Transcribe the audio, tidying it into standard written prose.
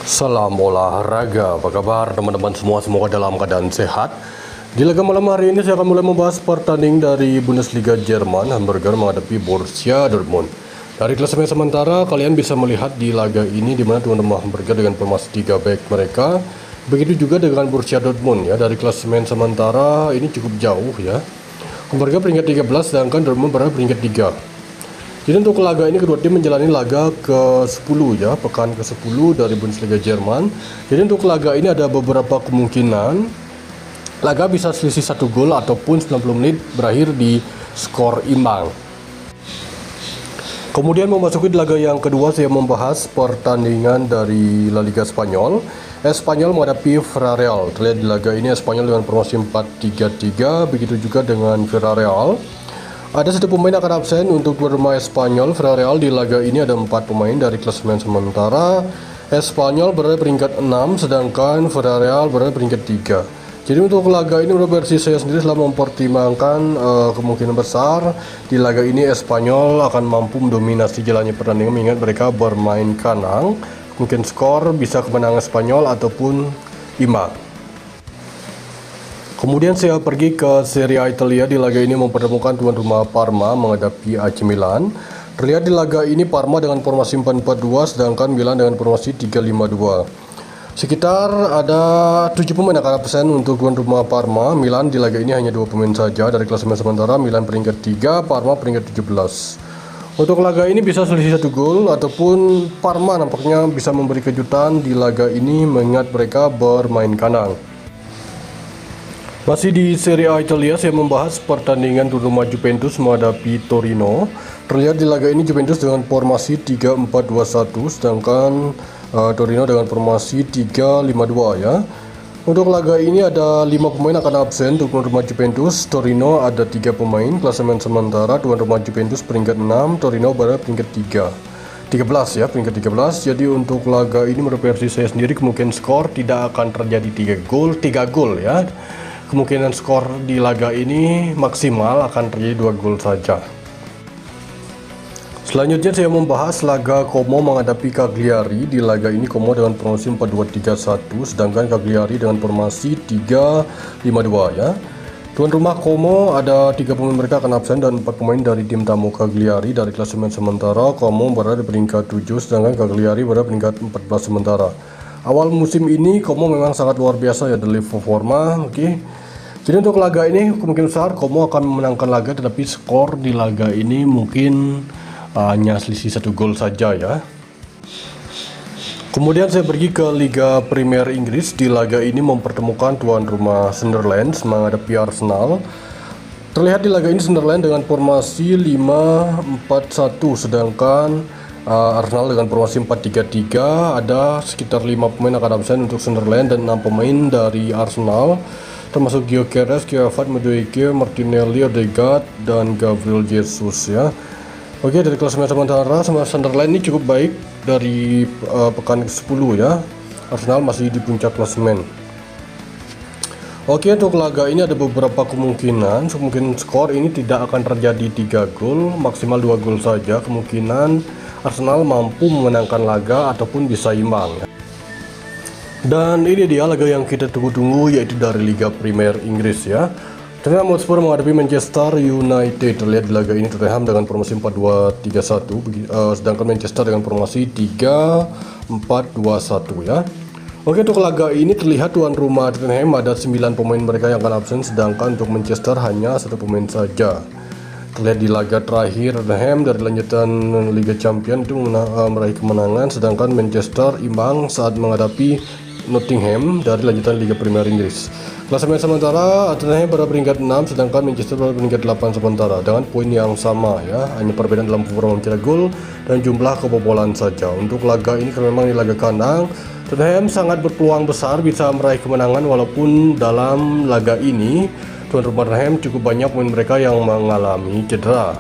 Salam olahraga, apa kabar teman-teman semua? Semoga dalam keadaan sehat. Di laga malam hari ini saya akan mulai membahas pertandingan dari Bundesliga Jerman. Hamburger menghadapi Borussia Dortmund. Dari klasemen sementara kalian bisa melihat di laga ini di mana teman-teman Hamburger dengan formasi 3 back mereka. Begitu juga dengan Borussia Dortmund ya. Dari klasemen sementara ini cukup jauh ya. Hamburger peringkat 13 sedangkan Dortmund berada peringkat 3. Jadi untuk laga ini kedua tim menjalani laga ke-10 ya, pekan ke-10 dari Bundesliga Jerman. Jadi untuk laga ini ada beberapa kemungkinan laga bisa selisih 1 gol ataupun 90 menit berakhir di skor imbang. Kemudian memasuki laga yang kedua, saya membahas pertandingan dari La Liga Spanyol. Espanyol menghadapi Villarreal. Terlihat di laga ini Espanyol dengan formasi 4-3-3, begitu juga dengan Villarreal. Ada satu pemain akan absen untuk tuan rumah Espanyol. Villarreal di laga ini ada 4 pemain dari klasemen sementara. Espanyol berada peringkat 6, sedangkan Villarreal berada peringkat 3. Jadi untuk laga ini menurut versi saya sendiri telah mempertimbangkan kemungkinan besar di laga ini Espanyol akan mampu mendominasi jalannya pertandingan mengingat mereka bermain kandang. Mungkin skor bisa kemenangan Espanyol ataupun imbang. Kemudian saya pergi ke Serie A Italia. Di laga ini mempertemukan tuan rumah Parma menghadapi AC Milan. Terlihat di laga ini Parma dengan formasi 4-4-2 sedangkan Milan dengan formasi 3-5-2. Sekitar ada 7 pemain akan absen untuk tuan rumah Parma. Milan di laga ini hanya 2 pemain saja. Dari klasemen sementara Milan peringkat 3, Parma peringkat 17. Untuk laga ini bisa selisih 1 gol ataupun Parma nampaknya bisa memberi kejutan di laga ini mengingat mereka bermain kandang. Masih di Serie A Italia, saya membahas pertandingan tuan rumah Juventus menghadapi Torino. Terlihat di laga ini Juventus dengan formasi 3-4-2-1, sedangkan Torino dengan formasi 3-5-2 ya. Untuk laga ini ada 5 pemain akan absen untuk tuan rumah Juventus. Torino ada 3 pemain, klasemen sementara tuan rumah Juventus peringkat 6, Torino berada peringkat 13 ya, peringkat 13. Jadi untuk laga ini menurut versi saya sendiri kemungkinan skor tidak akan terjadi 3 gol ya. Kemungkinan skor di laga ini maksimal akan terjadi 2 gol saja. Selanjutnya saya membahas laga Como menghadapi Cagliari. Di laga ini Como dengan formasi 4-2-3-1 sedangkan Cagliari dengan formasi 3-5-2 ya. Tuan rumah Como ada 3 pemain mereka akan absen dan 4 pemain dari tim tamu Cagliari. Dari klasemen sementara Como berada di peringkat 7 sedangkan Cagliari berada peringkat 14 sementara. Awal musim ini Como memang sangat luar biasa ya dari performa. Jadi untuk laga ini kemungkinan besar Como akan memenangkan laga, tetapi skor di laga ini mungkin hanya selisih 1 gol saja ya. Kemudian saya pergi ke Liga Premier Inggris. Di laga ini mempertemukan tuan rumah Sunderland menghadapi Arsenal. Terlihat di laga ini Sunderland dengan formasi 5-4-1 sedangkan Arsenal dengan formasi 4-3-3. Ada sekitar 5 pemain akan absen untuk Sunderland dan 6 pemain dari Arsenal, termasuk Gyökeres, Kievat, Madueke, Martinelli, Odegaard, dan Gabriel Jesus ya. Oke, dari klasemen sementara sama Sunderland ini cukup baik dari pekan ke-10 ya. Arsenal masih di puncak klasemen. Oke, untuk laga ini ada beberapa kemungkinan skor ini tidak akan terjadi 3 gol, maksimal 2 gol saja. Kemungkinan Arsenal mampu memenangkan laga ataupun bisa imbang ya. Dan ini dia laga yang kita tunggu-tunggu, yaitu dari Liga Premier Inggris ya. Tottenham Hotspur menghadapi Manchester United. Terlihat di laga ini Tottenham dengan formasi 4-2-3-1 sedangkan Manchester dengan formasi 3-4-2-1 ya. Oke, untuk laga ini terlihat tuan rumah Tottenham ada 9 pemain mereka yang akan absen, sedangkan untuk Manchester hanya 1 pemain saja. Terlihat di laga terakhir Tottenham dari lanjutan Liga Champions itu meraih kemenangan, sedangkan Manchester imbang saat menghadapi Nottingham dari lanjutan Liga Premier Inggris. Klasemen sementara Tottenham berada peringkat 6 sedangkan Manchester berada peringkat 8 sementara dengan poin yang sama ya, hanya perbedaan dalam performa mencetak gol dan jumlah kebobolan saja. Untuk laga ini karena memang di laga kandang Tottenham sangat berpeluang besar bisa meraih kemenangan, walaupun dalam laga ini tuan rumah Tottenham cukup banyak pemain mereka yang mengalami cedera.